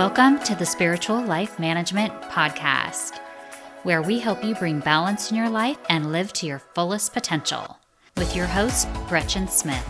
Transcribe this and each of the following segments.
Welcome to the Spiritual Life Management Podcast, where we help you bring balance in your life and live to your fullest potential. With your host, Gretchen Smith.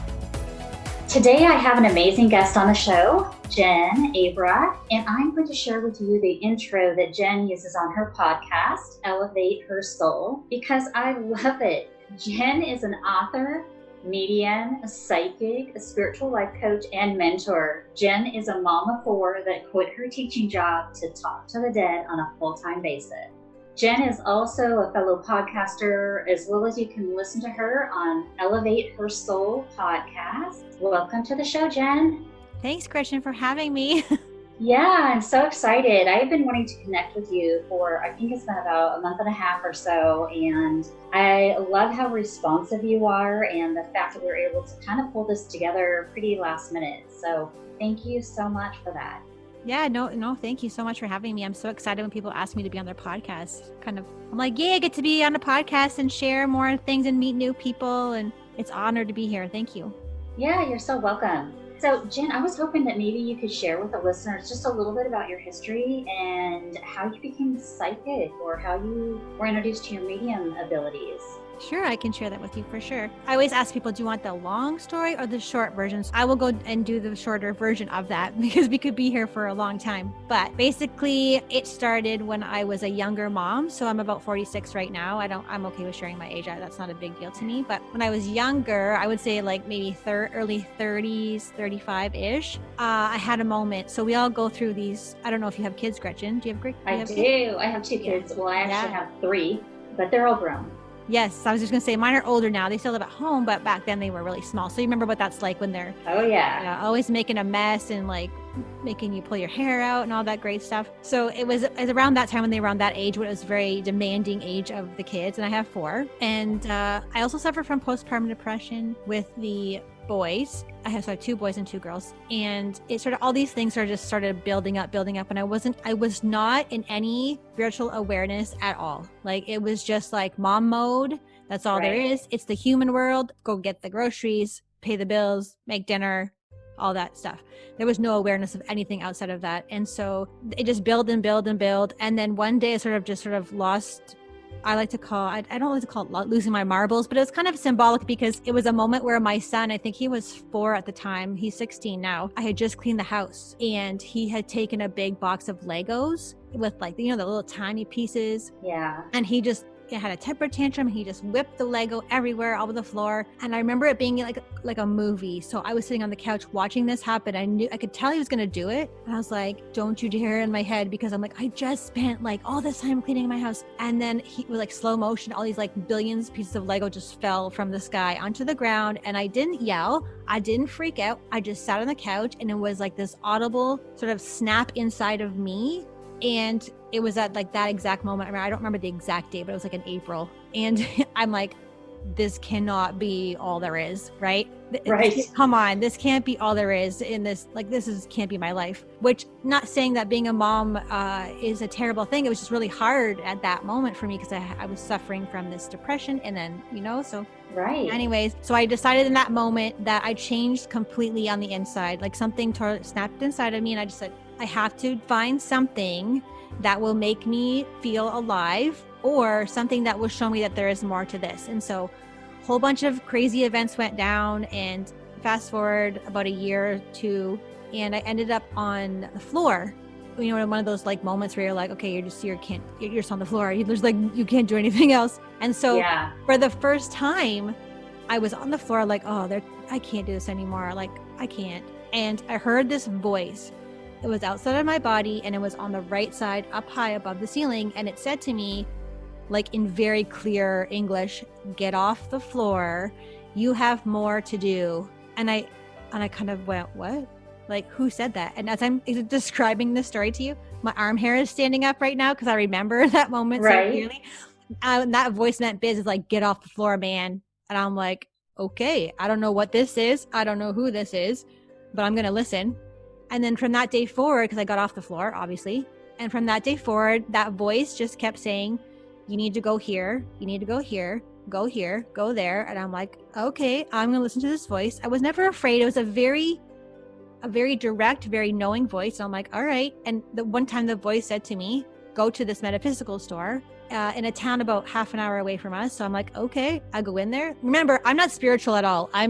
Today, I have an amazing guest on the show, Jen, Abra, and I'm going to share with you the intro that Jen uses on her podcast, Elevate Her Soul, because I love it. Jen is an author, medium, a psychic, a spiritual life coach, and mentor. Jen is a mom of four that quit her teaching job to talk to the dead on a full-time basis. Jen is also a fellow podcaster, as well as you can listen to her on Elevate Her Soul podcast. Welcome to the show, Jen. Thanks, Gretchen, for having me. Yeah, I'm so excited. I've been wanting to connect with you for, I think it's been about a month and a half or so, and I love how responsive you are and the fact that we're able to kind of pull this together pretty last minute. So thank you so much for that. Yeah, no, thank you so much for having me. I'm so excited when people ask me to be on their podcast. I'm like, yeah, I get to be on a podcast and share more things and meet new people, and it's an honor to be here. Thank you. Yeah, you're so welcome. So Jen, I was hoping that maybe you could share with the listeners just a little bit about your history and how you became psychic or how you were introduced to your medium abilities. Sure, I can share that with you for sure. I always ask people, do you want the long story or the short version? So I will go and do the shorter version of that because we could be here for a long time. But basically, it started when I was a younger mom. So I'm about 46 right now. I'm okay with sharing my age. That's not a big deal to me. But when I was younger, I would say like maybe early 30s, 35-ish, I had a moment. So we all go through these. I don't know if you have kids, Gretchen. Do you have I do. I have two kids. Well, I actually have three, but they're all grown. Yes, I was just going to say mine are older now. They still live at home, but back then they were really small. So you remember what that's like when they're always making a mess and like making you pull your hair out and all that great stuff. So it was around that time when they were around that age when it was a very demanding age of the kids. And I have four. And I also suffer from postpartum depression with the boys. I have two boys and two girls, and it sort of all these things are just started building up, and I was not in any spiritual awareness at all. Like it was just like mom mode. That's all there is. It's the human world. Go get the groceries, pay the bills, make dinner, all that stuff. There was no awareness of anything outside of that, and so it just built and built and built. And then one day, I sort of lost. I don't like to call it losing my marbles, but it was kind of symbolic because it was a moment where my son, I think he was 4 at the time, he's 16 now. I had just cleaned the house and he had taken a big box of Legos with like, the little tiny pieces. Yeah. And he just had a temper tantrum. He just whipped the Lego everywhere, all over the floor. And I remember it being like a movie. So I was sitting on the couch watching this happen. I could tell he was going to do it. And I was like, don't you dare, in my head, because I'm like, I just spent like all this time cleaning my house. And then he was like slow motion. All these like billions pieces of Lego just fell from the sky onto the ground. And I didn't yell. I didn't freak out. I just sat on the couch, and it was like this audible sort of snap inside of me. And it was at like that exact moment. I don't remember the exact date, but it was like in April. And I'm like, this cannot be all there is, right? Right. Come on, this can't be all there is in this. Like, can't be my life. Which, not saying that being a mom is a terrible thing. It was just really hard at that moment for me because I was suffering from this depression, and then, so. Right. Anyways, so I decided in that moment that I changed completely on the inside. Like something snapped inside of me, and I just said, I have to find something that will make me feel alive, or something that will show me that there is more to this. And so a whole bunch of crazy events went down, and fast forward about a year or two, and I ended up on the floor. In one of those like moments where you're like, okay, you're just on the floor. There's like, you can't do anything else. And so for the first time, I was on the floor like, I can't do this anymore. Like, I can't. And I heard this voice. It was outside of my body, and it was on the right side, up high above the ceiling. And it said to me, like in very clear English, get off the floor. You have more to do. And I kind of went, what? Like, who said that? And as I'm describing this story to you, my arm hair is standing up right now because I remember that moment so clearly. That voice in that biz is like, get off the floor, man. And I'm like, okay, I don't know what this is. I don't know who this is, but I'm going to listen. And then from that day forward, because I got off the floor, obviously, and from that day forward, that voice just kept saying, you need to go here. You need to go here. Go here. Go there. And I'm like, okay, I'm going to listen to this voice. I was never afraid. It was a very a very direct, very knowing voice. And I'm like, all right. And the one time the voice said to me, go to this metaphysical store in a town about half an hour away from us. So I'm like, okay, I go in there. Remember, I'm not spiritual at all. I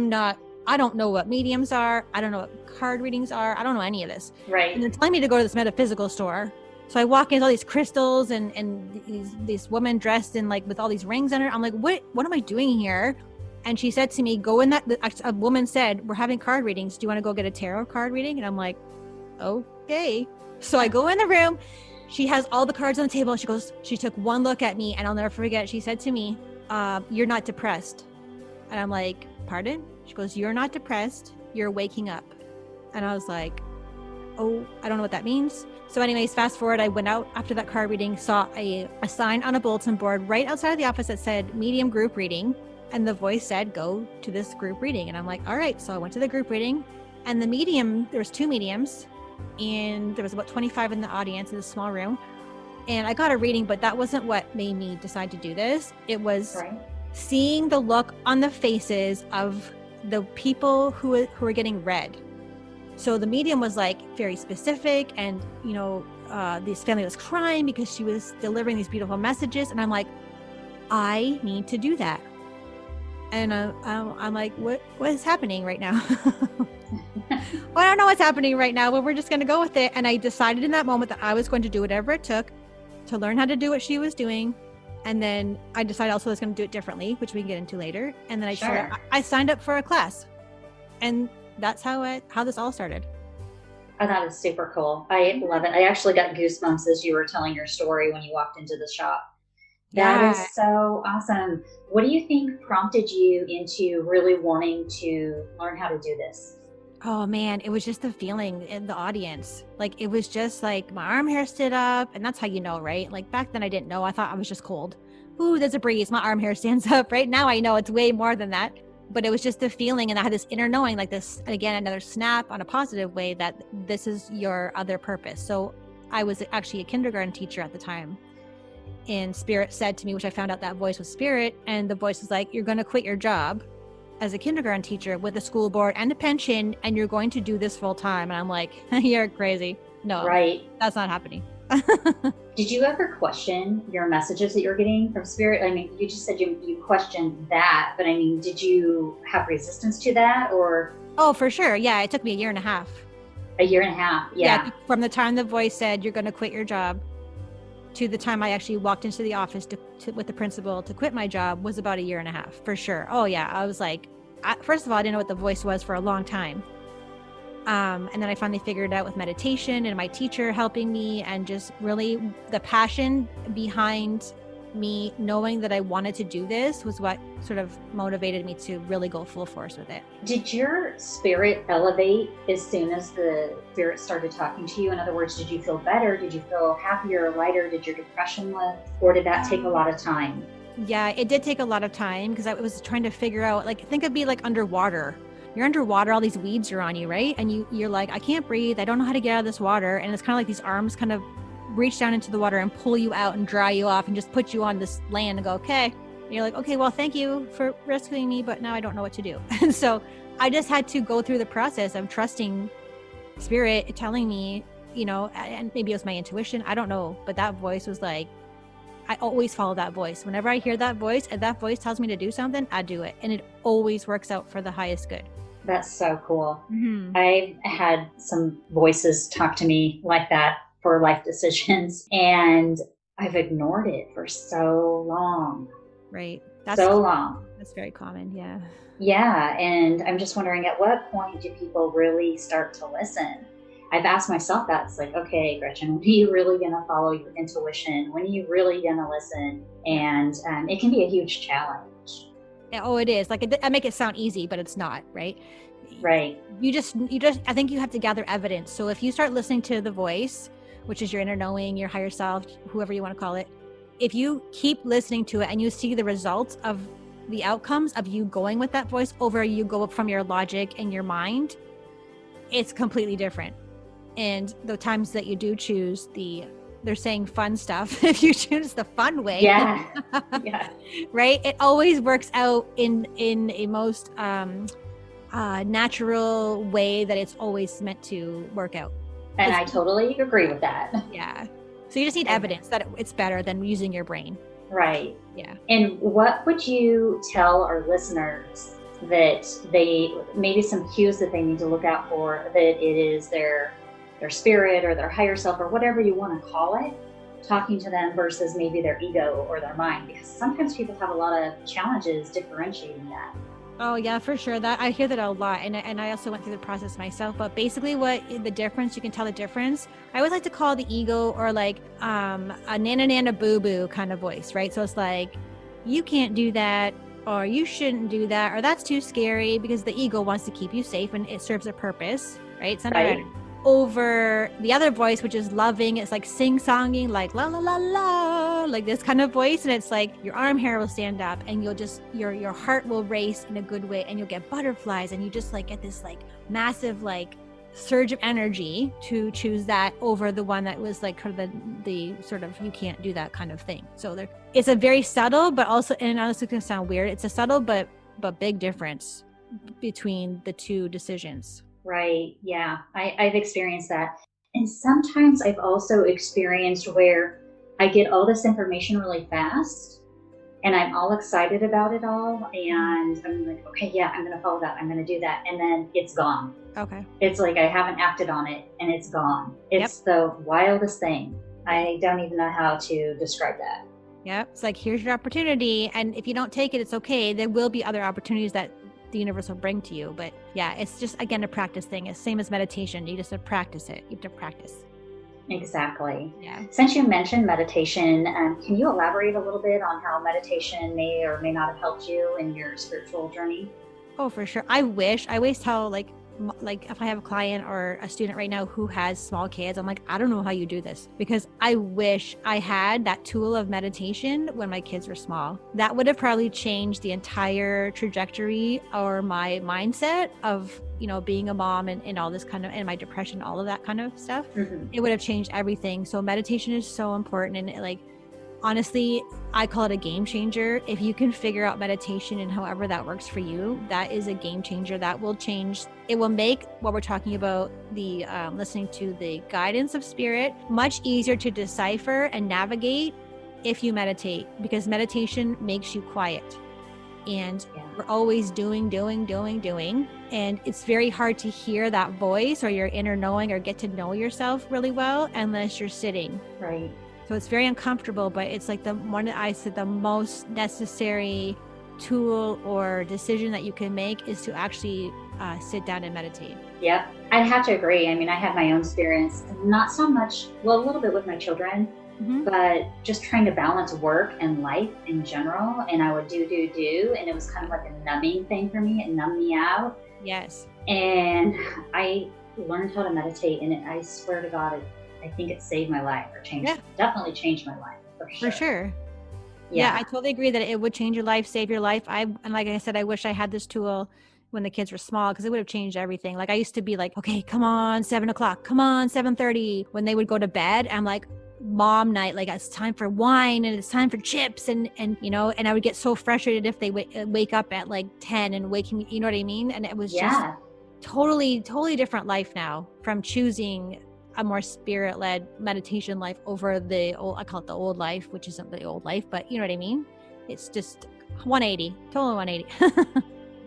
don't know what mediums are. I don't know what card readings are. I don't know any of this. Right. And they're telling me to go to this metaphysical store. So I walk in, all these crystals and these women dressed in like with all these rings on her. I'm like, what am I doing here? And she said to me, go in that, a woman said, we're having card readings. Do you want to go get a tarot card reading? And I'm like, okay. So I go in the room. She has all the cards on the table. She took one look at me, and I'll never forget. She said to me, you're not depressed. And I'm like, pardon? She goes, you're not depressed. You're waking up. And I was like, oh, I don't know what that means. So anyways, fast forward, I went out after that card reading, saw a sign on a bulletin board right outside of the office that said medium group reading. And the voice said, go to this group reading. And I'm like, all right. So I went to the group reading, and the medium, there was 2 mediums, and there was about 25 in the audience in this small room. And I got a reading, but that wasn't what made me decide to do this. It was seeing the look on the faces of the people who were getting read. So the medium was like very specific, and this family was crying because she was delivering these beautiful messages. And I'm like, I need to do that. And I'm like, what is happening right now? Well, I don't know what's happening right now, but we're just going to go with it. And I decided in that moment that I was going to do whatever it took to learn how to do what she was doing. And then I decided also I was going to do it differently, which we can get into later. And then I signed up for a class, and that's how this all started. Oh, that is super cool. I love it. I actually got goosebumps as you were telling your story when you walked into the shop. That is so awesome. What do you think prompted you into really wanting to learn how to do this? Oh man, it was just the feeling in the audience. Like, it was just like my arm hair stood up, and that's how you know, right? Like back then I didn't know. I thought I was just cold. Ooh, there's a breeze. My arm hair stands up. Right now I know it's way more than that. But it was just the feeling, and I had this inner knowing, like this, again, another snap on a positive way, that this is your other purpose. So I was actually a kindergarten teacher at the time. And Spirit said to me, which I found out that voice was Spirit, and the voice was like, you're going to quit your job as a kindergarten teacher with a school board and a pension, and you're going to do this full time. And I'm like, you're crazy. No, that's not happening. Did you ever question your messages that you're getting from Spirit? I mean, you just said you questioned that, but I mean, did you have resistance to that, or? Oh, for sure. Yeah. It took me 1.5 years. 1.5 years. Yeah. From the time the voice said, you're going to quit your job, to the time I actually walked into the office with the principal to quit my job was about 1.5 years, for sure. Oh yeah. I was like, first of all, I didn't know what the voice was for a long time. And then I finally figured it out with meditation and my teacher helping me, and just really the passion behind me knowing that I wanted to do this was what sort of motivated me to really go full force with it. Did your spirit elevate as soon as the spirit started talking to you? In other words, did you feel better? Did you feel happier, lighter? Did your depression lift? Or did that take a lot of time? Yeah, it did take a lot of time, because I was trying to figure out, like, think it'd be like underwater. You're underwater, all these weeds are on you, right? And you're like, I can't breathe. I don't know how to get out of this water. And it's kind of like these arms kind of reach down into the water and pull you out and dry you off and just put you on this land and go, okay. And you're like, okay, well, thank you for rescuing me, but now I don't know what to do. And so I just had to go through the process of trusting Spirit telling me, and maybe it was my intuition, I don't know, but that voice was like, I always follow that voice. Whenever I hear that voice, and that voice tells me to do something, I do it. And it always works out for the highest good. That's so cool. Mm-hmm. I've had some voices talk to me like that for life decisions, and I've ignored it for so long. Right. Long. That's very common. Yeah. Yeah. And I'm just wondering, at what point do people really start to listen? I've asked myself that. It's like, okay, Gretchen, when are you really going to follow your intuition? When are you really going to listen? And it can be a huge challenge. Oh, it is. Like, I make it sound easy, but it's not, right? Right. You just, I think you have to gather evidence. So if you start listening to the voice, which is your inner knowing, your higher self, whoever you want to call it, if you keep listening to it and you see the results of the outcomes of you going with that voice over you go up from your logic and your mind, it's completely different. And the times that you do choose they're saying fun stuff, if you choose the fun way, yeah, right, it always works out in a most natural way that it's always meant to work out. And I totally agree with that. Yeah. So you just need evidence that it's better than using your brain. Right. Yeah. And what would you tell our listeners that maybe some cues that they need to look out for, that it is their spirit or their higher self or whatever you want to call it, talking to them versus maybe their ego or their mind? Because sometimes people have a lot of challenges differentiating that. Oh yeah, for sure. That I hear that a lot, and I also went through the process myself. But basically, what the difference, you can tell the difference. I always like to call the ego, or like a nana nana boo boo kind of voice, right? So it's like, you can't do that, or you shouldn't do that, or that's too scary, because the ego wants to keep you safe and it serves a purpose, right? It's not Right. over the other voice, which is loving. It's like sing-songing, like la la la la, like this kind of voice, and it's like your arm hair will stand up, and you'll just your heart will race in a good way, and you'll get butterflies, and you just like get this like massive like surge of energy to choose that over the one that was like kind of the sort of, you can't do that kind of thing. So it's a very subtle, but also, and honestly, it's gonna sound weird, it's a subtle but big difference between the two decisions. Right. Yeah. I've experienced that. And sometimes I've also experienced where I get all this information really fast and I'm all excited about it all. And I'm like, okay, yeah, I'm going to follow that. I'm going to do that. And then it's gone. Okay. It's like I haven't acted on it and it's gone. It's the wildest thing. I don't even know how to describe that. Yeah. It's like, here's your opportunity. And if you don't take it, it's okay. There will be other opportunities that the universe will bring to you. But yeah, it's just, again, a practice thing. It's same as meditation. You just have to practice it. You have to practice. Exactly. Yeah. Since you mentioned meditation, can you elaborate a little bit on how meditation may or may not have helped you in your spiritual journey? Oh, for sure. I always tell like if I have a client or a student right now who has small kids, I'm like, I don't know how you do this, because I wish I had that tool of meditation when my kids were small. That would have probably changed the entire trajectory or my mindset of, being a mom and all this kind of, and my depression, all of that kind of stuff. Mm-hmm. It would have changed everything. So meditation is so important. And honestly, I call it a game changer. If you can figure out meditation and however that works for you, that is a game changer. That will change. It will make what we're talking about, the listening to the guidance of spirit, much easier to decipher and navigate if you meditate, because meditation makes you quiet. And we're always doing. And it's very hard to hear that voice or your inner knowing or get to know yourself really well unless you're sitting. Right. So it's very uncomfortable, but it's like the most necessary tool or decision that you can make is to actually sit down and meditate. Yeah, I'd have to agree. I mean, I had my own experience, not so much, well, a little bit with my children, but just trying to balance work and life in general. And I would do. And it was kind of like a numbing thing for me. It numbed me out. Yes. And I learned how to meditate. And I swear to God, I think it saved my life or definitely changed my life for sure. Yeah, I totally agree that it would change your life, save your life. And like I said, I wish I had this tool when the kids were small, because it would have changed everything. Like I used to be like, okay, come on, 7:00, come on, 7:30. When they would go to bed, I'm like, mom night, like it's time for wine and it's time for chips. And I would get so frustrated if they wake up at like 10 and waking me, you know what I mean? And it was just totally different life now, from choosing a more spirit-led meditation life over the old, I call it the old life, which isn't the old life, but you know what I mean? It's just 180, totally 180.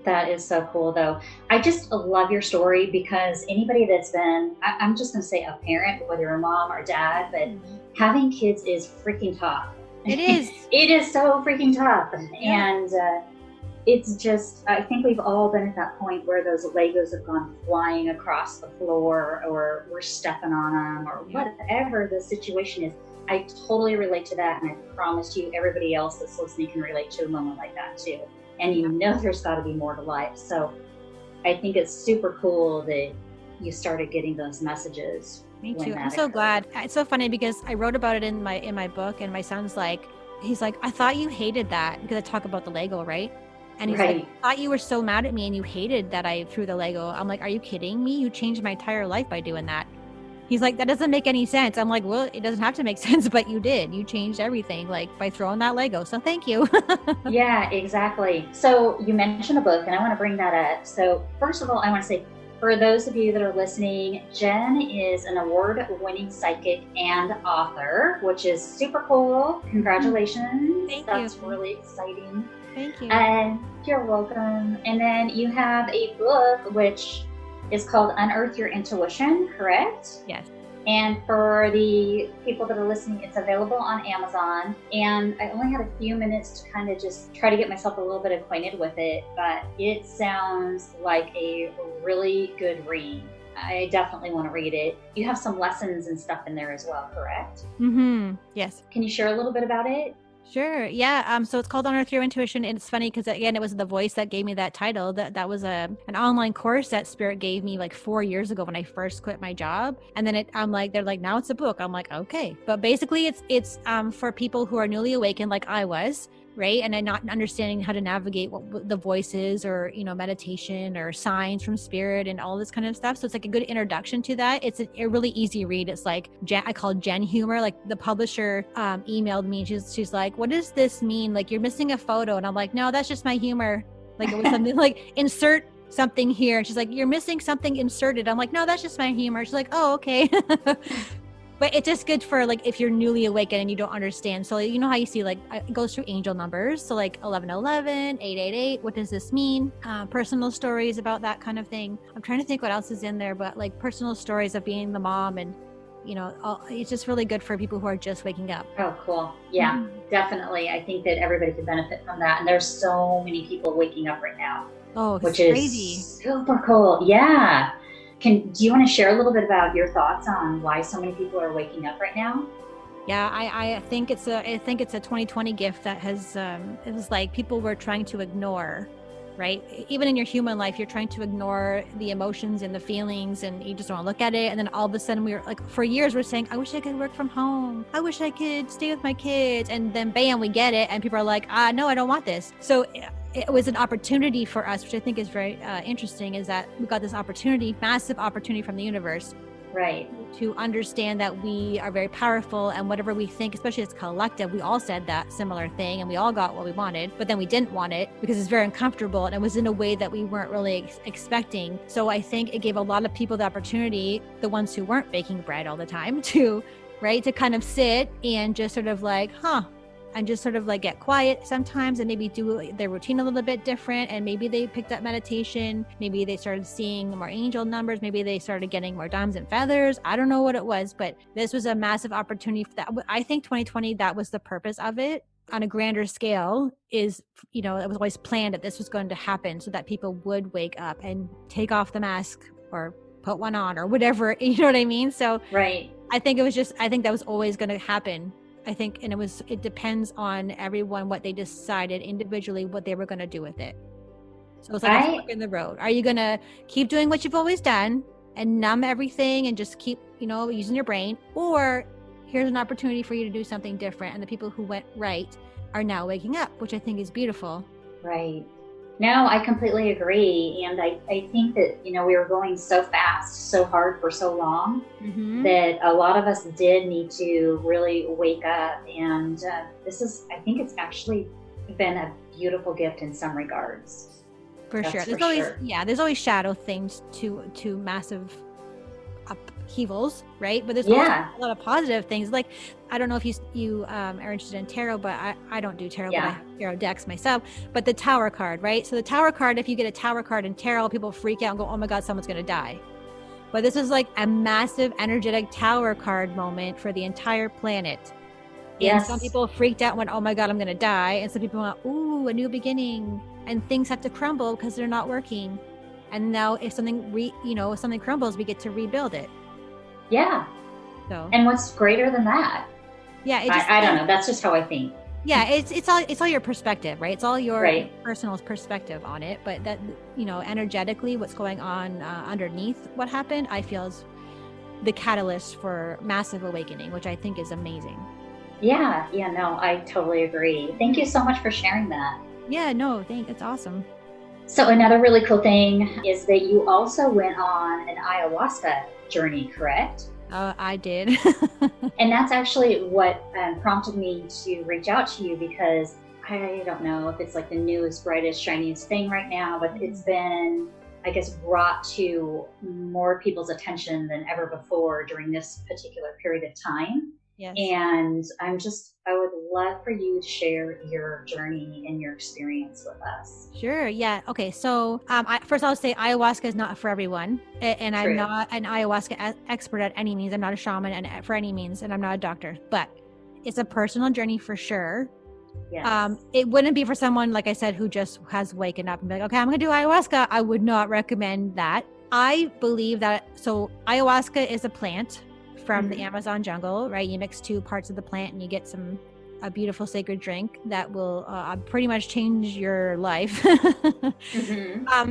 That is so cool though. I just love your story, because anybody that's been, I'm just going to say a parent, whether you're a mom or dad, but having kids is freaking tough. It is. It is so freaking tough. And it's just, I think we've all been at that point where those Legos have gone flying across the floor, or we're stepping on them, or whatever the situation is. I totally relate to that. And I promise you, everybody else that's listening can relate to a moment like that too. And there's got to be more to life. So I think it's super cool that you started getting those messages. Me too. I'm so glad. It's so funny because I wrote about it in my book, and my son's like, he's like, I thought you hated that, because I talk about the Lego, right? And he's like, I thought you were so mad at me and you hated that I threw the Lego. I'm like, are you kidding me? You changed my entire life by doing that. He's like, that doesn't make any sense. I'm like, well, it doesn't have to make sense, but you did. You changed everything, like by throwing that Lego. So thank you. Yeah, exactly. So you mentioned a book, and I want to bring that up. So first of all, I want to say, for those of you that are listening, Jen is an award-winning psychic and author, which is super cool. Congratulations. That's really exciting. Thank you. And you're welcome. And then you have a book, which is called Unearth Your Intuition, correct? Yes. And for the people that are listening, it's available on Amazon. And I only had a few minutes to kind of just try to get myself a little bit acquainted with it, but it sounds like a really good read. I definitely want to read it. You have some lessons and stuff in there as well, correct? Yes. Can you share a little bit about it? Sure. Yeah. So it's called Unearth Your Intuition. And it's funny because, again, it was the voice that gave me that title. That was an online course that Spirit gave me like 4 years ago when I first quit my job. And then they're like, now it's a book. I'm like, okay. But basically it's for people who are newly awakened, like I was, right? And then not understanding how to navigate what the voices or, meditation or signs from Spirit and all this kind of stuff. So it's like a good introduction to that. It's a really easy read. It's like, I call it Jen humor. Like the publisher emailed me. She's like, what does this mean? Like, you're missing a photo. And I'm like, no, that's just my humor. Like it was something like insert something here. And she's like, you're missing something inserted. I'm like, no, that's just my humor. She's like, oh, okay. But it's just good for like if you're newly awakened and you don't understand. So you know how you see like it goes through angel numbers. So like 1111, 888. What does this mean? Personal stories about that kind of thing. I'm trying to think what else is in there, but like personal stories of being the mom and it's just really good for people who are just waking up. Oh, cool. Yeah, Definitely. I think that everybody could benefit from that. And there's so many people waking up right now. Oh, which crazy. Is super cool. Yeah. Do you want to share a little bit about your thoughts on why so many people are waking up right now? Yeah, I think it's a 2020 gift that has it was like people were trying to ignore, right? Even in your human life, you're trying to ignore the emotions and the feelings, and you just don't want to look at it. And then all of a sudden, we were like, for years, we're saying, I wish I could work from home. I wish I could stay with my kids. And then bam, we get it, and people are like, no, I don't want this. So it was an opportunity for us, which I think is very interesting, is that we got this opportunity, massive opportunity from the universe. Right. To understand that we are very powerful, and whatever we think, especially as collective, we all said that similar thing and we all got what we wanted, but then we didn't want it because it's very uncomfortable and it was in a way that we weren't really expecting. So I think it gave a lot of people the opportunity, the ones who weren't baking bread all the time, to kind of sit and just sort of like, and just sort of like get quiet sometimes and maybe do their routine a little bit different. And maybe they picked up meditation. Maybe they started seeing more angel numbers. Maybe they started getting more dimes and feathers. I don't know what it was, but this was a massive opportunity for that. I think 2020, that was the purpose of it on a grander scale is, it was always planned that this was going to happen so that people would wake up and take off the mask or put one on or whatever, you know what I mean? So right. I think that was always going to happen. I think, and it depends on everyone, what they decided individually, what they were going to do with it. So it's like a fork in the road. Are you going to keep doing what you've always done and numb everything and just keep, using your brain? Or here's an opportunity for you to do something different. And the people who went right are now waking up, which I think is beautiful. Right. No, I completely agree. And I think that, we were going so fast, so hard for so long that a lot of us did need to really wake up. And I think it's actually been a beautiful gift in some regards. For sure. There's always shadow things to massive upheavals, right? But there's also a lot of positive things. Like, I don't know if you are interested in tarot, but I don't do tarot, but I have tarot decks myself. But the Tower card, right? So the Tower card, if you get a Tower card in tarot, people freak out and go, oh my God, someone's going to die. But this is like a massive energetic Tower card moment for the entire planet. And some people freaked out and went, oh my God, I'm going to die. And some people went, ooh, a new beginning. And things have to crumble because they're not working. And now if something crumbles, we get to rebuild it. Yeah. So. And what's greater than that? Yeah. I don't know. That's just how I think. Yeah. It's all your perspective, right? It's all your personal perspective on it. But that, energetically, what's going on underneath what happened, I feel is the catalyst for massive awakening, which I think is amazing. Yeah. Yeah. No, I totally agree. Thank you so much for sharing that. Yeah. No, it's awesome. So another really cool thing is that you also went on an ayahuasca journey, correct? I did. And that's actually what prompted me to reach out to you, because I don't know if it's like the newest, brightest, shiniest thing right now, but it's been, I guess, brought to more people's attention than ever before during this particular period of time. Yes. And I would love for you to share your journey and your experience with us. Sure. Yeah. Okay. So first I'll say ayahuasca is not for everyone. And True. I'm not an ayahuasca expert at any means. I'm not a shaman and for any means, and I'm not a doctor, but it's a personal journey for sure. Yes. It wouldn't be for someone, like I said, who just has waken up and be like, okay, I'm going to do ayahuasca. I would not recommend that. I believe that, so ayahuasca is a plant from the Amazon jungle, right? You mix 2 parts of the plant and you get a beautiful sacred drink that will pretty much change your life.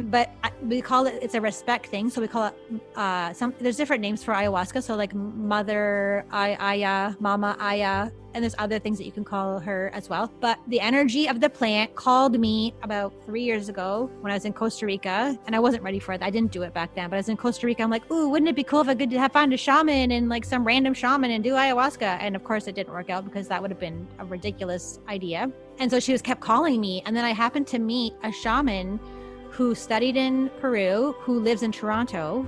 But we call it's a respect thing. So we call it, there's different names for ayahuasca. So like Mother Aya, Mama Aya, and there's other things that you can call her as well. But the energy of the plant called me about 3 years ago when I was in Costa Rica, and I wasn't ready for it. I didn't do it back then, but I was in Costa Rica. I'm like, ooh, wouldn't it be cool if I could find a shaman and like some random shaman and do ayahuasca? And of course it didn't work out because that would have been a ridiculous idea. And so she kept calling me. And then I happened to meet a shaman who studied in Peru, who lives in Toronto,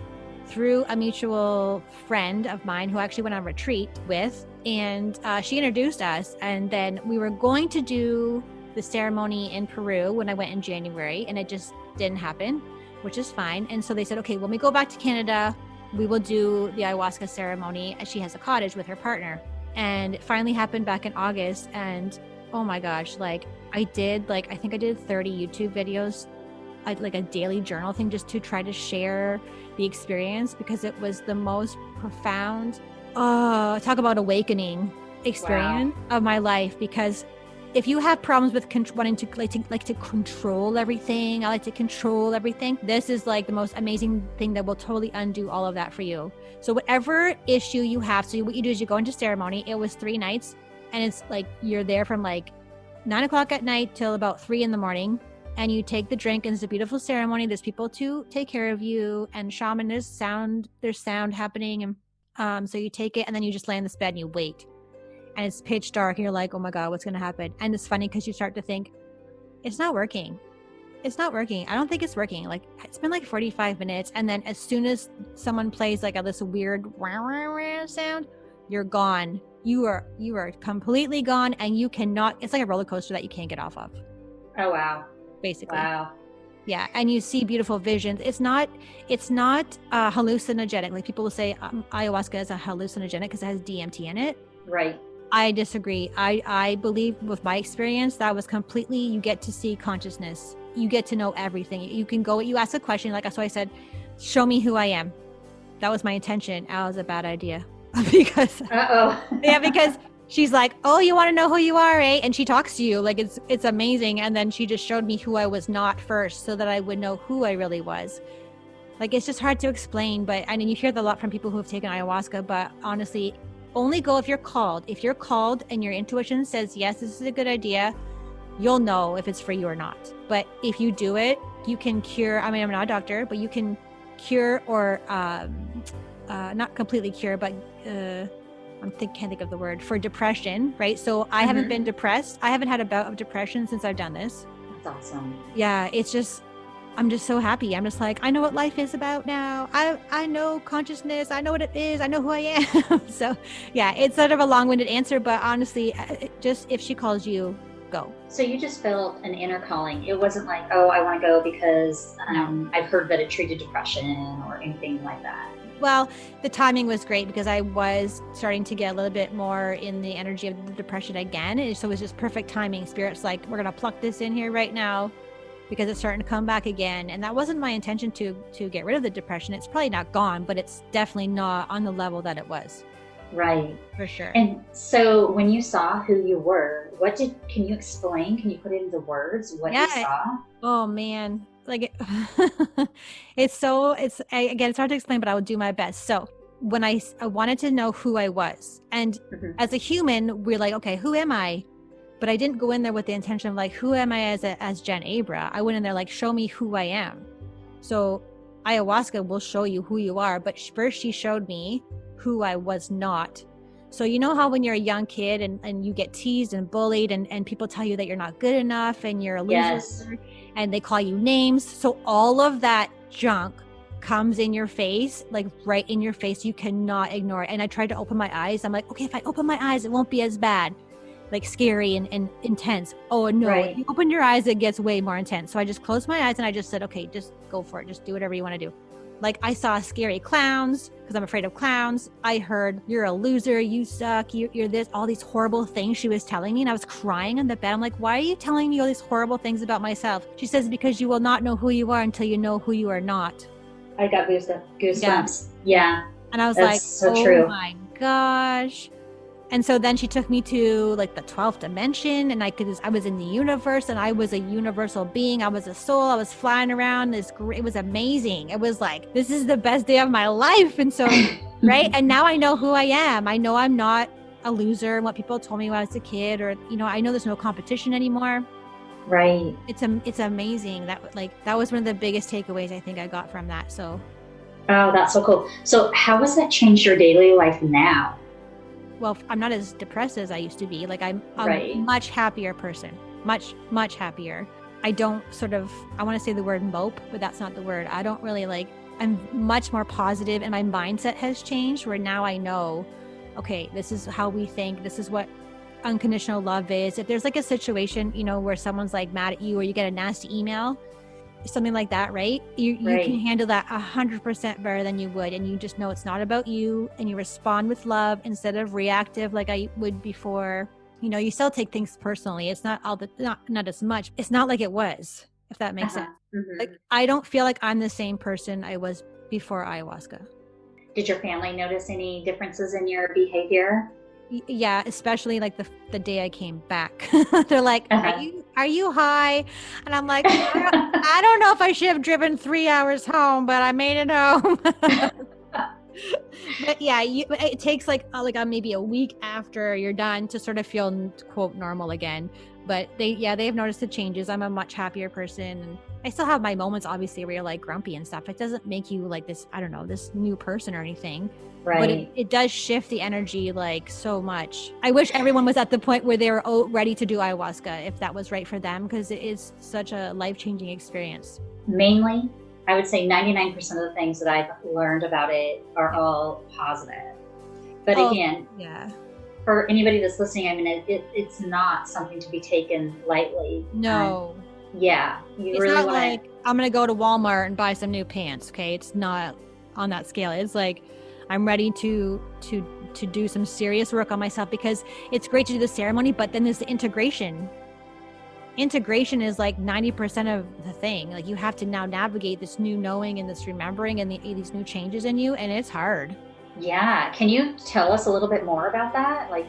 through a mutual friend of mine who I actually went on retreat with. And she introduced us. And then we were going to do the ceremony in Peru when I went in January, and it just didn't happen, which is fine. And so they said, okay, when we go back to Canada, we will do the ayahuasca ceremony. She has a cottage with her partner. And it finally happened back in August. And oh my gosh, like I think I did 30 YouTube videos, like a daily journal thing, just to try to share the experience, because it was the most profound, talk about awakening experience of my life. Because if you have problems with wanting to like to control everything, I like to control everything, this is like the most amazing thing that will totally undo all of that for you. So whatever issue you have, so what you do is you go into ceremony. It was 3 nights, and it's like you're there from like 9 o'clock at night till about 3 in the morning. And you take the drink, and it's a beautiful ceremony. There's people to take care of you, and shaman, there's sound happening. And so you take it, and then you just lay in this bed and you wait. And it's pitch dark, and you're like, oh my God, what's going to happen? And it's funny because you start to think, it's not working. It's not working. I don't think it's working. Like, it's been like 45 minutes. And then as soon as someone plays like this weird sound, you're gone. You are completely gone, and you cannot, it's like a roller coaster that you can't get off of. Oh, wow. Basically. Wow. Yeah. And you see beautiful visions. It's not hallucinogenic. Like people will say ayahuasca is a hallucinogenic because it has DMT in it. Right. I disagree. I believe with my experience, that was completely, you get to see consciousness. You get to know everything. You can go, you ask a question. Like, so I said, show me who I am. That was my intention. That was a bad idea because, because she's like, oh, you want to know who you are, eh? And she talks to you like it's amazing. And then she just showed me who I was not first, so that I would know who I really was. Like, it's just hard to explain, but I mean, you hear that a lot from people who have taken ayahuasca, but honestly, only go if you're called. If you're called and your intuition says, yes, this is a good idea, you'll know if it's for you or not. But if you do it, you can cure. I mean, I'm not a doctor, but you can cure or not completely cure, but can't think of the word for depression, right? So I haven't been depressed. I haven't had a bout of depression since I've done this. That's awesome. Yeah, it's just, I'm just so happy. I'm just like, I know what life is about now. I know consciousness. I know what it is. I know who I am. So yeah, it's sort of a long-winded answer, but honestly, just if she calls you, go. So you just felt an inner calling. It wasn't like, oh, I want to go because I've heard that it treated depression or anything like that. Well, the timing was great because I was starting to get a little bit more in the energy of the depression again. And so it was just perfect timing. Spirit's like, we're going to pluck this in here right now because it's starting to come back again. And that wasn't my intention to get rid of the depression. It's probably not gone, but it's definitely not on the level that it was. Right. For sure. And so when you saw who you were, can you explain? Can you put it into words what you saw? Oh man. Like it's hard to explain, but I will do my best. So when I wanted to know who I was, and as a human, we're like, okay, who am I? But I didn't go in there with the intention of like, who am I as Jen Abra? I went in there like, show me who I am. So ayahuasca will show you who you are. But first she showed me who I was not. So you know how when you're a young kid and you get teased and bullied and people tell you that you're not good enough and you're a loser, Yes. and they call you names. So all of that junk comes in your face, like right in your face. You cannot ignore it. And I tried to open my eyes. I'm like, okay, if I open my eyes, it won't be as bad, like scary and intense. Oh no, if you open your eyes, it gets way more intense. So I just closed my eyes and I just said, okay, just go for it. Just do whatever you want to do. Like I saw scary clowns because I'm afraid of clowns. I heard, you're a loser, you suck, you're this, all these horrible things she was telling me. And I was crying in the bed. I'm like, why are you telling me all these horrible things about myself? She says, because you will not know who you are until you know who you are not. I got goosebumps. Yeah. And I was That's like, so oh true. my gosh. And so then she took me to like the 12th dimension, and I was in the universe, and I was a universal being. I was a soul. I was flying around. It was amazing. It was like, this is the best day of my life. And so, right. And now I know who I am. I know I'm not a loser. What people told me when I was a kid, or, I know there's no competition anymore. Right. It's amazing. That was one of the biggest takeaways I think I got from that. So. Oh, that's so cool. So how has that changed your daily life now? Well, I'm not as depressed as I used to be. Like I'm Right. a much happier person, much, much happier. I don't I want to say the word mope, but that's not the word. I don't really I'm much more positive, and my mindset has changed where now I know, okay, this is how we think. This is what unconditional love is. If there's like a situation, where someone's like mad at you or you get a nasty email, something like that, right? You can handle that 100% better than you would. And you just know it's not about you, and you respond with love instead of reactive like I would before. You still take things personally. It's not not as much. It's not like it was, if that makes sense. Mm-hmm. Like I don't feel like I'm the same person I was before ayahuasca. Did your family notice any differences in your behavior? Yeah, especially like the day I came back. They're like, are you high? And I'm like, I don't know if I should have driven 3 hours home, but I made it home. But yeah, it takes like maybe a week after you're done to sort of feel quote normal again. But they've noticed the changes. I'm a much happier person, and I still have my moments obviously where you're like grumpy and stuff. It doesn't make you like this, I don't know, this new person or anything. Right. But it does shift the energy like so much. I wish everyone was at the point where they were ready to do ayahuasca, if that was right for them, because it is such a life-changing experience. Mainly, I would say 99% of the things that I've learned about it are all positive. But again, for anybody that's listening, I mean, it's not something to be taken lightly. No. It's really not like I'm going to go to Walmart and buy some new pants. Okay. It's not on that scale. It's like, I'm ready to do some serious work on myself, because it's great to do the ceremony, but then there's the integration. Integration is like 90% of the thing. Like you have to now navigate this new knowing and this remembering and these new changes in you, and it's hard. Yeah. Can you tell us a little bit more about that? Like,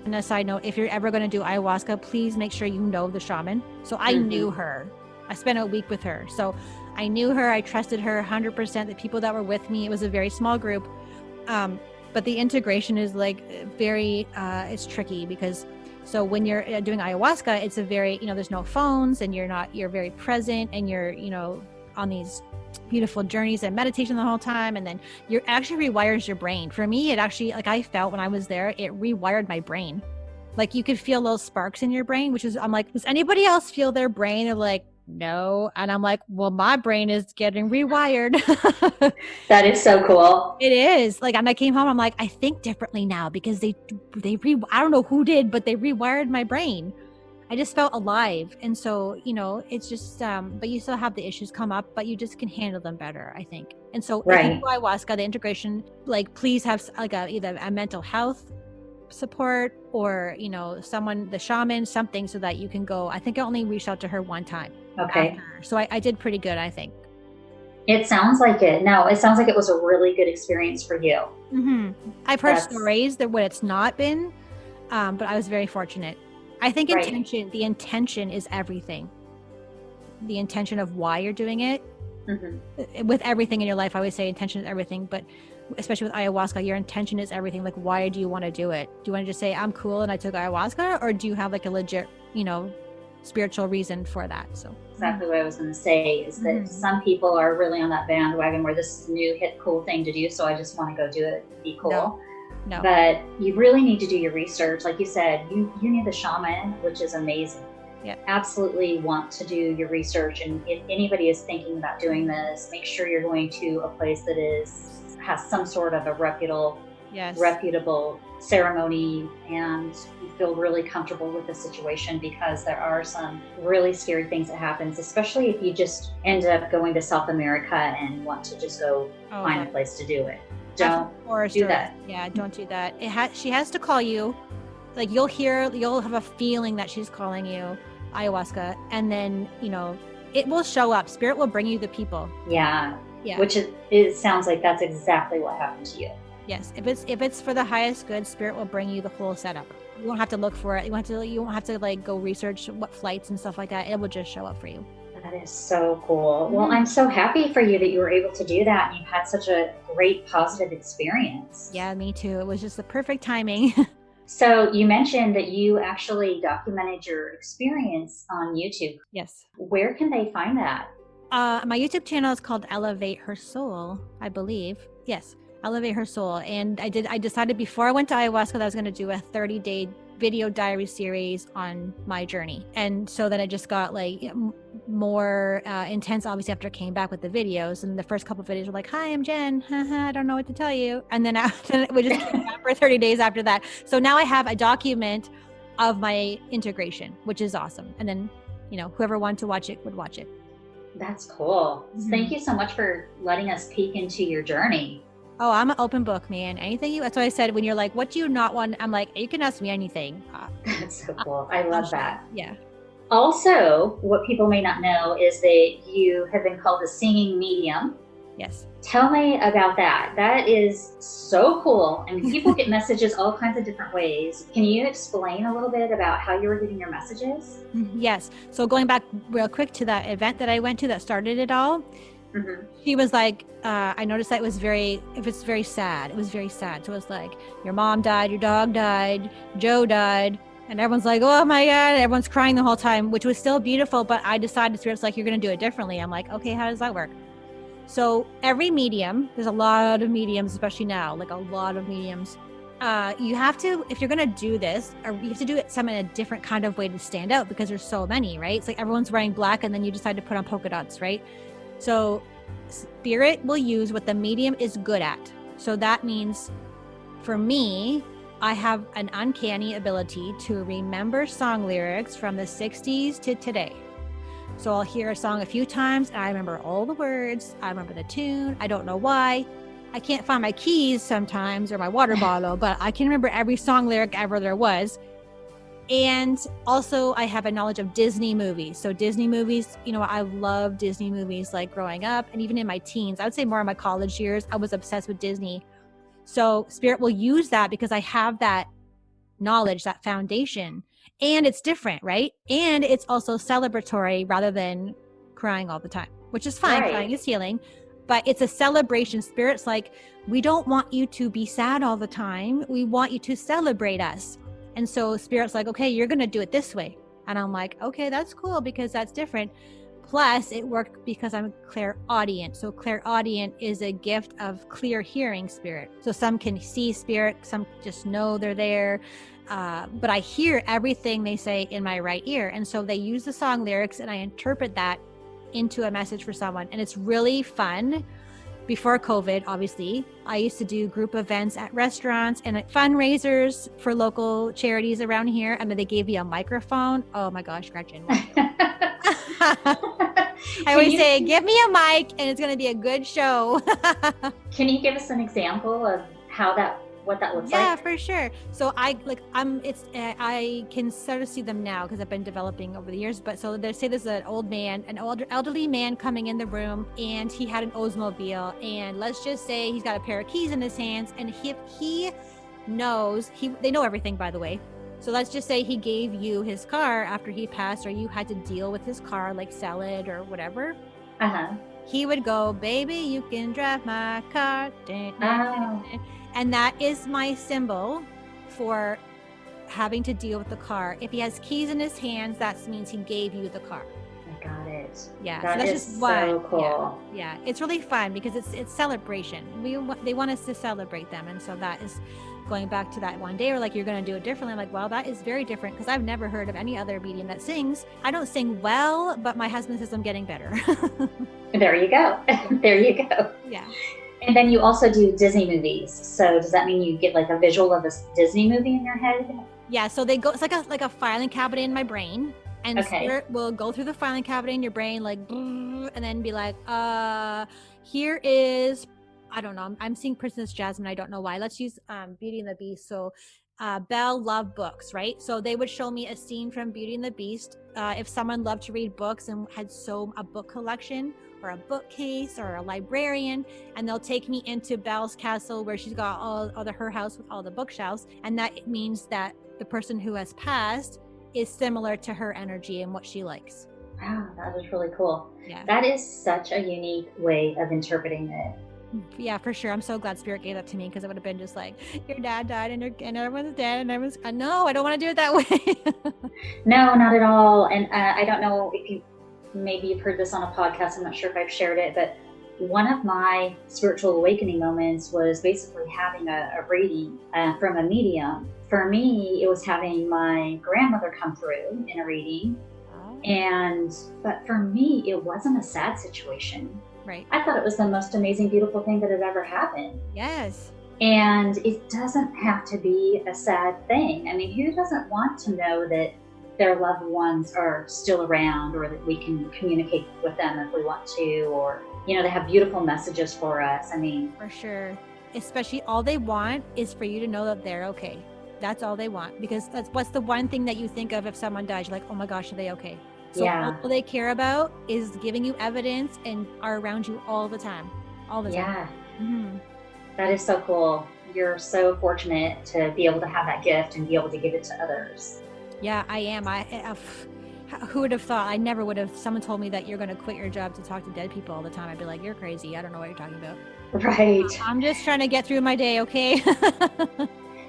on a side note, if you're ever going to do ayahuasca, please make sure you know the shaman. So I knew her. I spent a week with her. So I knew her. I trusted her 100%. The people that were with me, it was a very small group. But the integration is like very, it's tricky, because so when you're doing ayahuasca, it's a very, there's no phones, and you're very present, and you're, on these beautiful journeys and meditation the whole time. And then it actually rewires your brain. For me, it actually, like I felt when I was there, it rewired my brain. Like you could feel those sparks in your brain, which is, I'm like, does anybody else feel their brain? They're like, no. And I'm like, well, my brain is getting rewired. that is so cool. It is. Like, and I came home, I'm like, I think differently now, because I don't know who did, but they rewired my brain. I just felt alive. And so, it's just, but you still have the issues come up, but you just can handle them better, I think. And so if you do ayahuasca, the integration, like, please have like either a mental health support or, someone, the shaman, something, so that you can go. I think I only reached out to her one time. Okay. After. So I did pretty good, I think. It sounds like it. No, it sounds like it was a really good experience for you. Mm-hmm. I've heard stories that what it's not been, but I was very fortunate. I think the intention is everything. The intention of why you're doing it With everything in your life, I always say intention is everything, but especially with ayahuasca, your intention is everything. Like, why do you want to do it? Do you want to just say, I'm cool and I took ayahuasca? Or do you have like a legit, spiritual reason for that? So exactly what I was going to say is that some people are really on that bandwagon where this is a new hip cool thing to do. So I just want to go do it, be cool. No. But you really need to do your research. Like you said, you need the shaman, which is amazing. Yeah. Absolutely want to do your research. And if anybody is thinking about doing this, make sure you're going to a place that has some sort of a reputable ceremony, and you feel really comfortable with the situation, because there are some really scary things that happens, especially if you just end up going to South America and want to just go find a place to do it. Don't do that. Yeah, don't do that. She has to call you. Like, you'll have a feeling that she's calling you, ayahuasca, and then it will show up. Spirit will bring you the people. Yeah. Which it sounds like that's exactly what happened to you. Yes, if it's for the highest good, Spirit will bring you the whole setup. You won't have to look for it. You won't have to like go research what flights and stuff like that. It will just show up for you. That is so cool. Well, I'm so happy for you that you were able to do that, and you had such a great positive experience. Yeah, me too. It was just the perfect timing. So you mentioned that you actually documented your experience on YouTube. Yes. Where can they find that? My YouTube channel is called Elevate Her Soul, I believe. Yes, Elevate Her Soul. And I decided before I went to ayahuasca that I was going to do a 30-day video diary series on my journey. And so then it just got like more intense, obviously, after I came back with the videos. And the first couple of videos were like, hi, I'm Jen. I don't know what to tell you. And then we just came back for 30 days after that. So now I have a document of my integration, which is awesome. And then, whoever wanted to watch it would watch it. That's cool. Thank you so much for letting us peek into your journey. Oh, I'm an open book, man. That's why I said, when you're like, what do you not want? I'm like, you can ask me anything. That's so cool. I love that. Yeah. Also, what people may not know is that you have been called a singing medium. Yes. Tell me about that. That is so cool. I mean, people get messages all kinds of different ways. Can you explain a little bit about how you were getting your messages? Yes. So going back real quick to that event that I went to that started it all, she was like, I noticed that it was very sad. It was very sad. So it was like, your mom died, your dog died, Joe died. And everyone's like, oh my God, everyone's crying the whole time, which was still beautiful. But I decided, Spirit's like, you're going to do it differently. I'm like, okay, how does that work? So every medium, there's a lot of mediums, especially now, like a lot of mediums. You have to, if you're going to do this, or you have to do it some in a different kind of way to stand out, because there's so many, right? It's like everyone's wearing black and then you decide to put on polka dots, right? So Spirit will use what the medium is good at. So that means for me, I have an uncanny ability to remember song lyrics from the 60s to today. So I'll hear a song a few times and I remember all the words. I remember the tune. I don't know why. I can't find my keys sometimes or my water bottle, but I can remember every song lyric ever there was. And also I have a knowledge of Disney movies. So Disney movies, I love Disney movies, like growing up and even in my teens. I would say more in my college years, I was obsessed with Disney. So Spirit will use that because I have that knowledge, that foundation. And it's different, right? And it's also celebratory rather than crying all the time, which is fine. Right. Crying is healing, but it's a celebration. Spirit's like, we don't want you to be sad all the time. We want you to celebrate us. And so Spirit's like, okay, you're going to do it this way. And I'm like, okay, that's cool because that's different. Plus it worked because I'm clairaudient. So clairaudient is a gift of clear hearing, Spirit. So some can see Spirit, some just know they're there. But I hear everything they say in my right ear. And so they use the song lyrics and I interpret that into a message for someone. And it's really fun. Before COVID, obviously, I used to do group events at restaurants and at fundraisers for local charities around here. I mean, they gave you a microphone. Oh my gosh, Gretchen. I always say, give me a mic and it's going to be a good show. Can you give us an example of what that looks like? Yeah, for sure. So I can sort of see them now because I've been developing over the years. But so they say there's an elderly man coming in the room and he had an Oldsmobile. And let's just say he's got a pair of keys in his hands and he knows, they know everything, by the way. So let's just say he gave you his car after he passed, or you had to deal with his car, like sell it or whatever. he would go, baby, you can drive my car. And that is my symbol for having to deal with the car. If he has keys in his hands, that means he gave you the car. I got it. Yeah, That so that's is just one. so cool. Yeah, it's really fun because it's celebration. They want us to celebrate them, and so that is going back to that one day, or like you're going to do it differently. I'm like, well, that is very different because I've never heard of any other medium that sings. I don't sing well, but my husband says I'm getting better. There you go. There you go. Yeah. And then you also do Disney movies. So does that mean you get like a visual of a Disney movie in your head? Yeah. So they go. It's like a filing cabinet in my brain, and Okay. Spirit will go through the filing cabinet in your brain, like, and then be like, here is, I don't know. I'm seeing Princess Jasmine. I don't know why. Let's use Beauty and the Beast. So Belle loved books, right? So they would show me a scene from Beauty and the Beast. If someone loved to read books and had a book collection or a bookcase or a librarian, and they'll take me into Belle's castle where she's got her house with all the bookshelves. And that means that the person who has passed is similar to her energy and what she likes. Wow, that is really cool. Yeah. That is such a unique way of interpreting it. Yeah, for sure. I'm so glad Spirit gave that to me because it would have been just like, your dad died and everyone's dead, and I was, no, I don't want to do it that way. No, not at all. And I don't know if maybe you've heard this on a podcast. I'm not sure if I've shared it, but one of my spiritual awakening moments was basically having a reading from a medium. For me, it was having my grandmother come through in a reading. But for me, it wasn't a sad situation. Right. I thought it was the most amazing, beautiful thing that had ever happened. Yes. And it doesn't have to be a sad thing. I mean, who doesn't want to know that their loved ones are still around, or that we can communicate with them if we want to, or, they have beautiful messages for us. I mean, for sure. Especially all they want is for you to know that they're okay. That's all they want, because what's the one thing that you think of if someone dies. You're like, oh my gosh, are they okay? So all they care about is giving you evidence and are around you all the time. All the time. Yeah. Mm-hmm. That is so cool. You're so fortunate to be able to have that gift and be able to give it to others. Yeah, I am. Who would have thought? I never would have. Someone told me that you're going to quit your job to talk to dead people all the time. I'd be like, you're crazy. I don't know what you're talking about. Right. I'm just trying to get through my day, okay?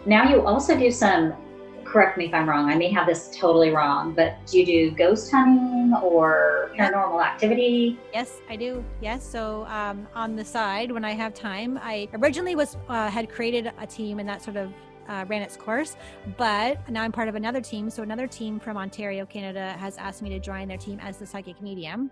Now you also do some, correct me if I'm wrong, I may have this totally wrong, but do you do ghost hunting or paranormal activity? Yes, I do. Yes. So on the side, when I have time, I originally had created a team, and that sort of ran its course, but now I'm part of another team. So another team from Ontario, Canada has asked me to join their team as the psychic medium.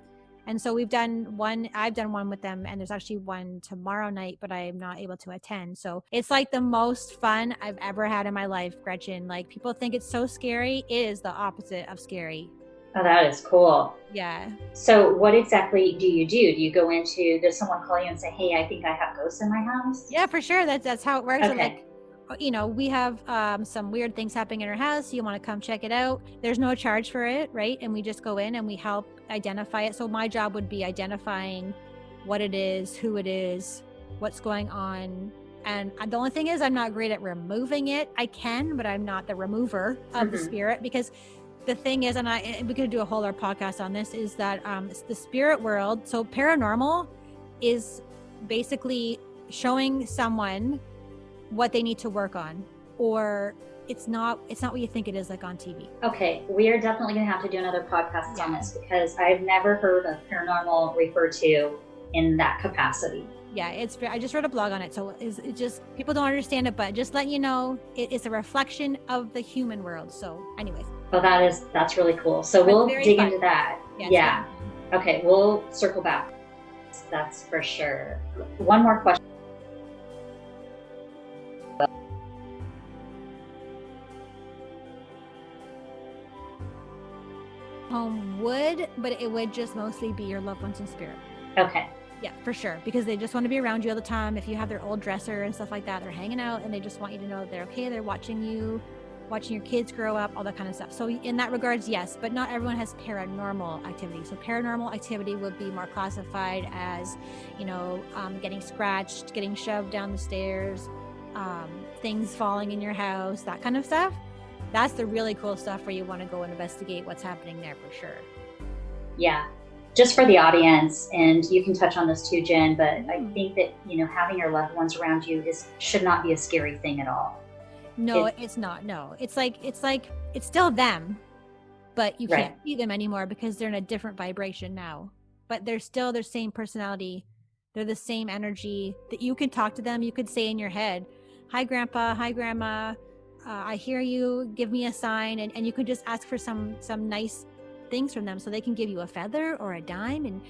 And so I've done one with them, and there's actually one tomorrow night, but I'm not able to attend. So it's like the most fun I've ever had in my life, Gretchen. Like, people think it's so scary. It is the opposite of scary. Oh, that is cool. Yeah. So what exactly do you do? Do you go does someone call you and say, hey, I think I have ghosts in my house? Yeah, for sure. That's how it works. Okay. Like, we have some weird things happening in our house. You want to come check it out. There's no charge for it, right? And we just go in and we help identify it. So my job would be identifying what it is, who it is, what's going on. And the only thing is, I'm not great at removing it. I can, but I'm not the remover of the spirit, because the thing is, and we could do a whole other podcast on this, is that the spirit world. So paranormal is basically showing someone what they need to work on, or it's not what you think it is, like on TV. Okay, we are definitely going to have to do another podcast on this, because I've never heard of paranormal referred to in that capacity. Yeah, I just wrote a blog on it, so it just, people don't understand it, but just letting you know, it's a reflection of the human world. So anyways. Well, that's really cool. So we'll dig into that. Yeah. Okay, we'll circle back. That's for sure. One more question. Home would, but it would just mostly be your loved ones in spirit. Okay. Yeah, for sure. Because they just want to be around you all the time. If you have their old dresser and stuff like that, they're hanging out and they just want you to know they're okay. They're watching you, watching your kids grow up, all that kind of stuff. So in that regards, yes, but not everyone has paranormal activity. So paranormal activity would be more classified as, getting scratched, getting shoved down the stairs, things falling in your house, that kind of stuff. That's the really cool stuff where you want to go and investigate what's happening there, for sure. Yeah. just for the audience, and you can touch on this too, Jen, but I think that, having your loved ones around you should not be a scary thing at all. No, it's not. No, it's still them, but you can't see them anymore because they're in a different vibration now. But they're still their same personality. They're the same energy that you can talk to them. You could say in your head, "Hi, Grandpa. Hi, Grandma. I hear you. Give me a sign." And you could just ask for some nice things from them so they can give you a feather or a dime. And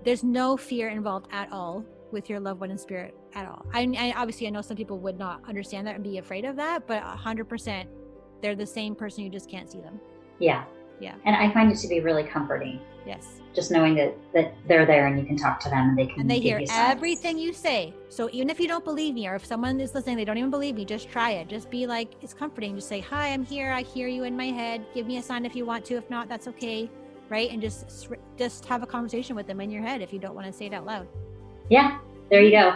there's no fear involved at all with your loved one in spirit at all. I obviously, I know some people would not understand that and be afraid of that, but 100%, they're the same person. You just can't see them. Yeah. And I find it to be really comforting. Yes. Just knowing that they're there and you can talk to them and they hear everything you say. So even if you don't believe me, or if someone is listening, they don't even believe me, just try it. Just be like, it's comforting. Just say, "Hi, I'm here. I hear you in my head. Give me a sign if you want to. If not, that's okay." Right? And just have a conversation with them in your head if you don't want to say it out loud. Yeah, there you go.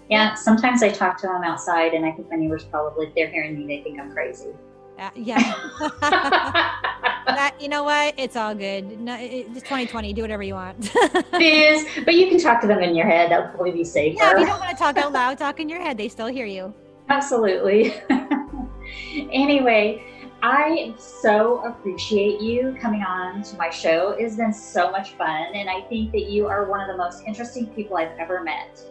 Yeah, sometimes I talk to them outside, and I think my neighbors probably, if they're hearing me, they think I'm crazy. Yeah. You know what? It's all good. No, it's 2020. Do whatever you want. It is, but you can talk to them in your head. That'll probably be safer. Yeah, if you don't want to talk out loud, talk in your head. They still hear you. Absolutely. Anyway, I so appreciate you coming on to my show. It's been so much fun, and I think that you are one of the most interesting people I've ever met.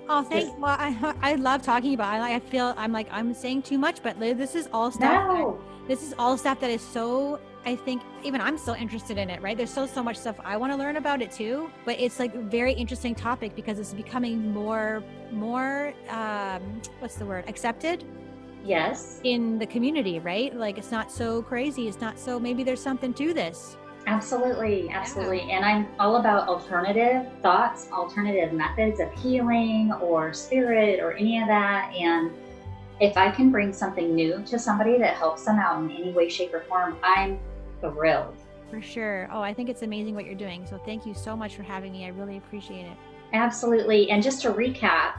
Oh, thanks. Well, I love talking about it. I feel I'm saying too much, but this is all stuff. No. This is all stuff that is so, I think, even I'm still interested in it, right? There's so much stuff I want to learn about it too, but it's like a very interesting topic because it's becoming more, what's the word? Accepted? Yes. In the community, right? Like, it's not so crazy. It's not so, maybe there's something to this. Absolutely. Yeah. And I'm all about alternative thoughts, alternative methods of healing or spirit or any of that. And if I can bring something new to somebody that helps them out in any way, shape, or form, I'm thrilled. For sure. Oh, I think it's amazing what you're doing. So thank you so much for having me. I really appreciate it. Absolutely. And just to recap,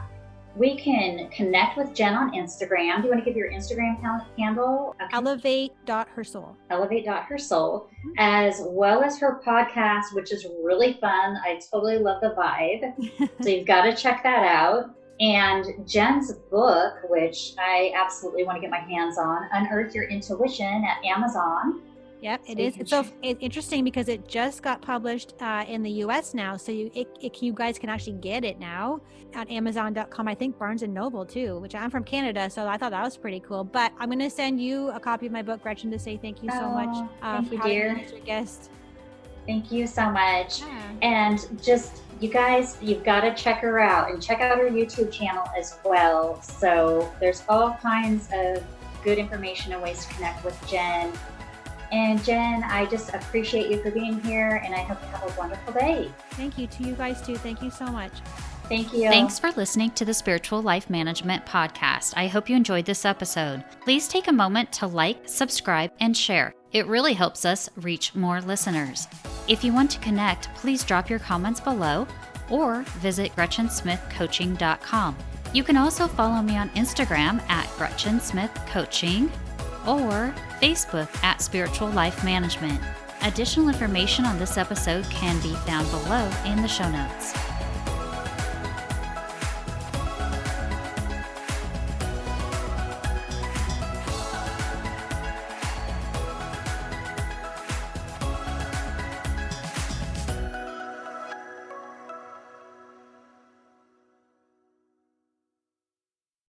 we can connect with Jen on Instagram. Do you want to give your Instagram handle? Okay. Elevate.hersoul. Elevate.hersoul, as well as her podcast, which is really fun. I totally love the vibe. So you've got to check that out. And Jen's book, which I absolutely want to get my hands on, Unearth Your Intuition, at Amazon. Yep, it is. It's interesting because it just got published in the U.S. now, so you guys can actually get it now at Amazon.com. I think Barnes & Noble too, which I'm from Canada, so I thought that was pretty cool. But I'm going to send you a copy of my book, Gretchen, to say thank you so much thank for you, having dear. me as your guest. Thank you so much. Yeah. And just, you guys, you've got to check her out and check out her YouTube channel as well. So there's all kinds of good information and ways to connect with Jen. And Jen, I just appreciate you for being here, and I hope you have a wonderful day. Thank you to you guys too. Thank you so much. Thank you. Thanks for listening to the Spiritual Life Management Podcast. I hope you enjoyed this episode. Please take a moment to like, subscribe, and share. It really helps us reach more listeners. If you want to connect, please drop your comments below or visit GretchenSmithCoaching.com. You can also follow me on Instagram at GretchenSmithCoaching or Facebook at Spiritual Life Management. Additional information on this episode can be found below in the show notes.